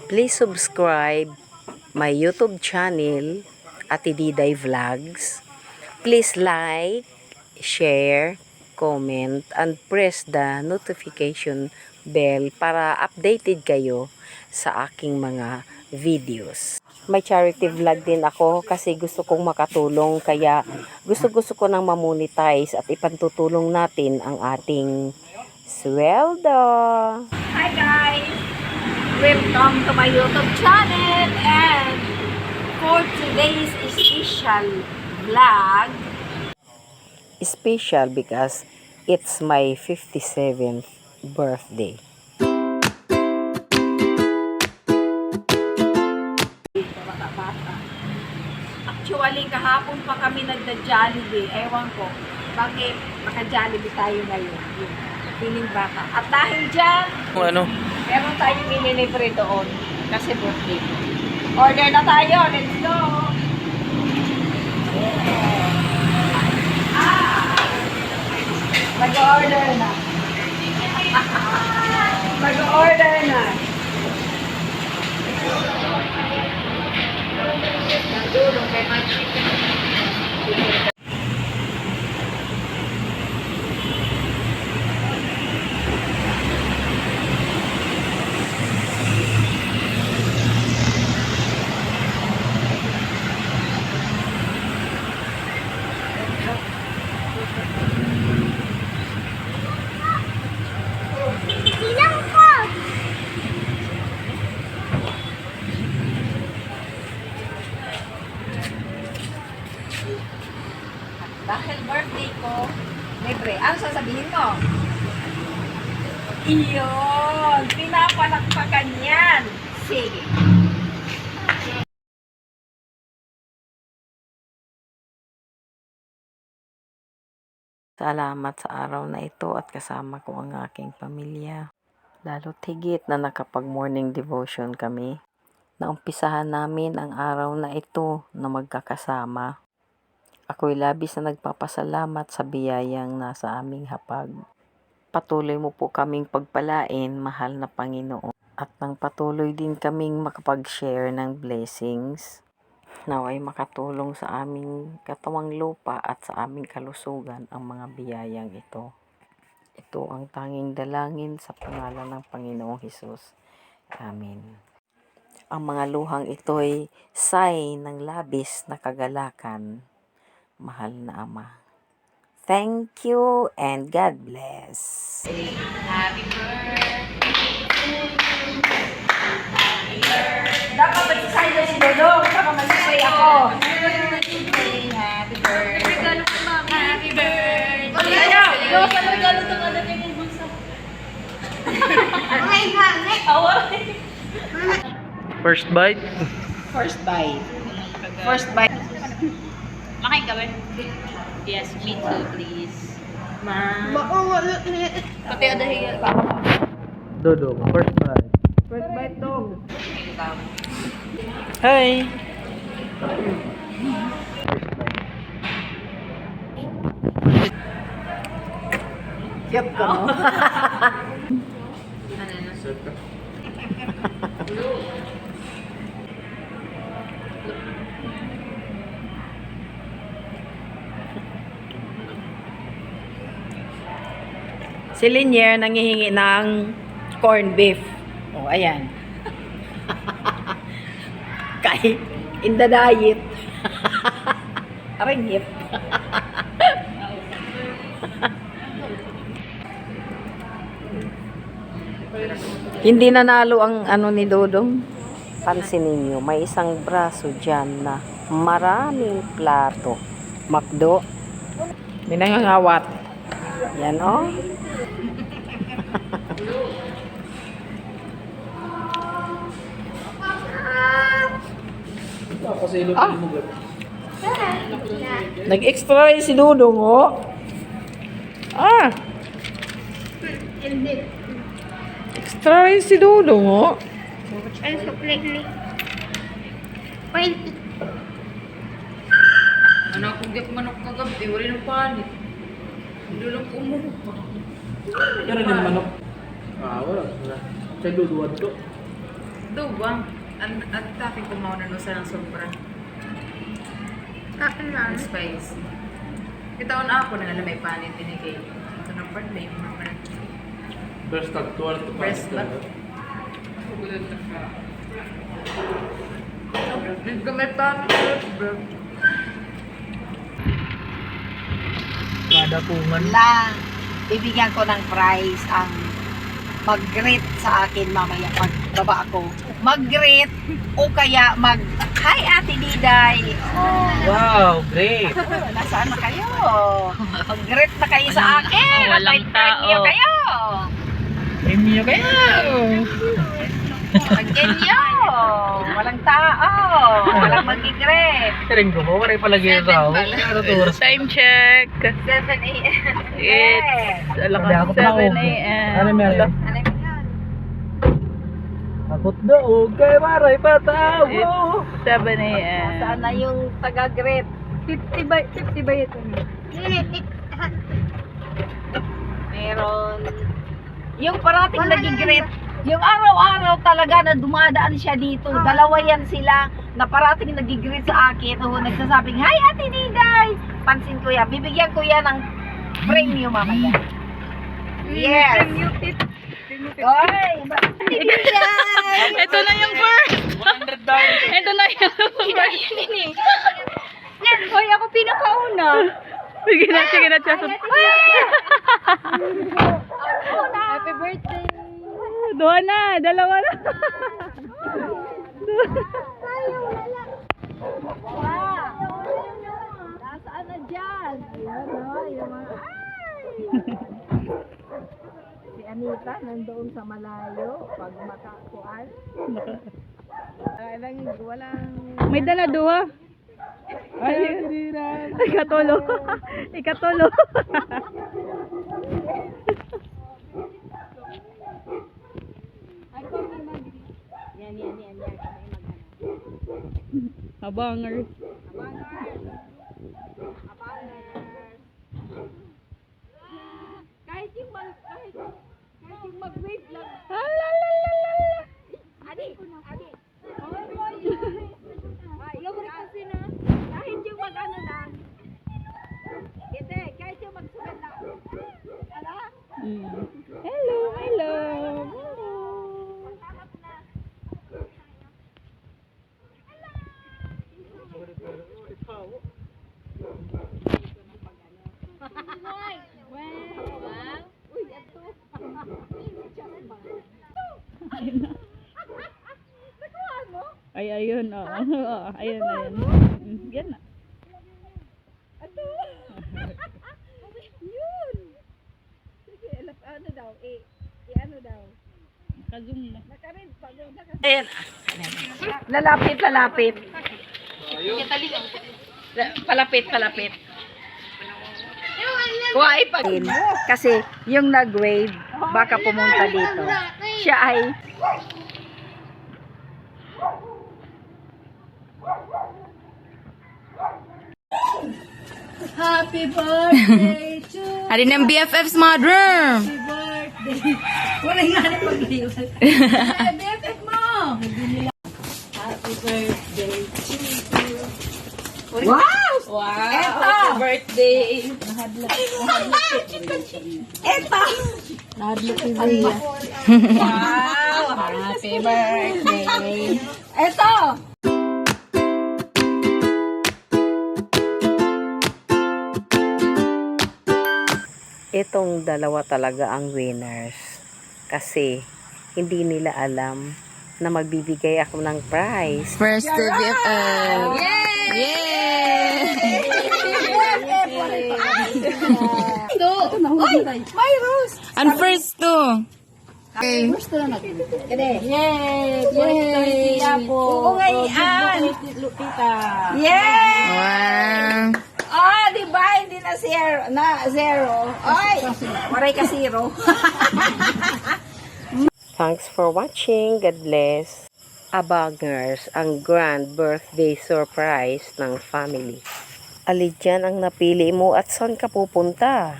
Please subscribe my YouTube channel, Ate Diday Vlogs. Please like, share, comment, and press the notification bell para updated kayo sa aking mga videos. May charity vlog din ako kasi gusto kong makatulong, kaya gusto ko nang mamonetize at ipantutulong natin ang ating sweldo. Hi guys! Welcome to my YouTube channel, and for today's special vlog, Special because it's my 57th birthday. actually kahapon pa kami nagda-Jollibee. Ewan ko, bakit maka-Jollibee tayo ngayon? Yun, feeling baka. At dahil dyan, meron tayong ililibre doon kasi birthday ko. Order na tayo, let's go! Mag-order na. Mag-order na. Nandulong kay my chicken. Dahil birthday ko, libre. Ano sasabihin mo? Iyon! Pinapalakpakan yan! Sige. Salamat sa araw na ito at kasama ko ang aking pamilya. Lalo't higit na nakapag-morning devotion kami. Naumpisahan namin ang araw na ito na magkakasama. Ako'y labis na nagpapasalamat sa biyayang nasa aming hapag. Patuloy mo po kaming pagpalain, mahal na Panginoon. At nang patuloy din kaming makapag-share ng blessings, naway makatulong sa aming katawang lupa at sa aming kalusugan ang mga biyayang ito. Ito ang tanging dalangin sa pangalan ng Panginoong Hesus. Amen. Ang mga luhang ito'y sign ng labis na kagalakan, mahal na Ama. Thank you and God bless. Happy birthday! Dapat magsasaya si Dodong, saka magsasaya ako. Happy birthday! Regalo ko, Mami. Happy birthday! Ayaw! Ayaw ka regalo itong ano niya yung bulsa. First bite? First bite. First bite. Makain ka ba? Yes, me too, please. Pati ada hiya. Dodo, first bite. First bite dong. Hi! Cute ka, no? Si Linier nangihingi ng corned beef. O, ayan. Kay, in the diet. Aring hip. Hindi nanalo ang ano ni Dodong. Pansinin niyo, may isang braso dyan na maraming plato. Makdo. May nangangawat. Yan, oh. Ah. Nag-extra rin si Dudong, oh. Ah. Extra rin si Dudong, oh. Ano kung gap manok kagabi, wala nang panit. Hindi lang umuho pa. Yan rin yung manok. Wala. Sa duduan to. Duwang. Ang topping ko mauna no sa ng sobra. Kain lang. Ang spice. Kitaon ako na may panin tinigay. Ito ng birthday. First actual to Breast ba? Hindi may panin. Kada pungan. Lang, bibigyan ko ng prize ang mag-greet sa akin mamaya pagbaba ako. Mag-greet o kaya hi Ate Diday. Oh, Wow, great. nasaan na kayo? Mag-greet na kayo sa akin. Walang May tao. premyo kayo. Premium kayo. Mag-genyo. Walang tao. Walang mag-greet. Ring ko, pare palagi raw. Ano to? Time check. 7 a.m. It's Hindi ako pa ako. 7 a.m. Ano meron? Ano yun? Akot daog kay maray pataw. It's 7 a.m. Saan na yung taga-greet? 50 ba ito? Meron. Yung parating nag-greet, yung araw-araw talaga na dumadaan siya dito. Dalawa yan sila na parating nag-greet sa akin. O nagsasabing, hi Ate Diday! Pansin ko yan. Bibigyan ko yan ng premium mamaya. Yes! Oy! Ate Diday! Ito na yung first. Ito na yung first. Hoy, ako pinakauna. Sige na, Chef. Happy birthday! Doon na, dalawa na. Nasaan na dyan? Ayan o, yung mga... Si Anita nandoon sa malayo pag makakuan. Walang... May dala duha. Ay, ikatolo. Ikatolo. Yan. Kami Abangers. kahit yung mag-wave lang. Adi. Kahit yung mag-ano lang. Hindi, kahit yung magsugat lang. Ano? Hello, my love. Ay, ayun, oo. Oo, ayun. Yan na. Yun! Sige, ano daw? Ano daw? Naka-zoom na. Nakarin pa. Ayan. Lalapit. Palapit. Kuha pag kasi yung nag-wave baka pumunta dito. Siya ay Happy birthday to Hari ng BFF's mother. Wala nga na pag-iwan. BFF mo! Happy birthday to you. Wow! Eto! Happy birthday! Eto! Wow! Happy birthday! Eto! Itong dalawa talaga ang winners. Kasi hindi nila alam na magbibigay ako ng prize. First to BFF. May rose! And first to. Okay. Yay! Oo ngayon! Yay! Wow. Ah, di ba? Hindi na zero. Ay! Maray ka zero. Thanks for watching. God bless. Abangers, ang grand birthday surprise ng family. Alin dyan ang napili mo at saan ka pupunta?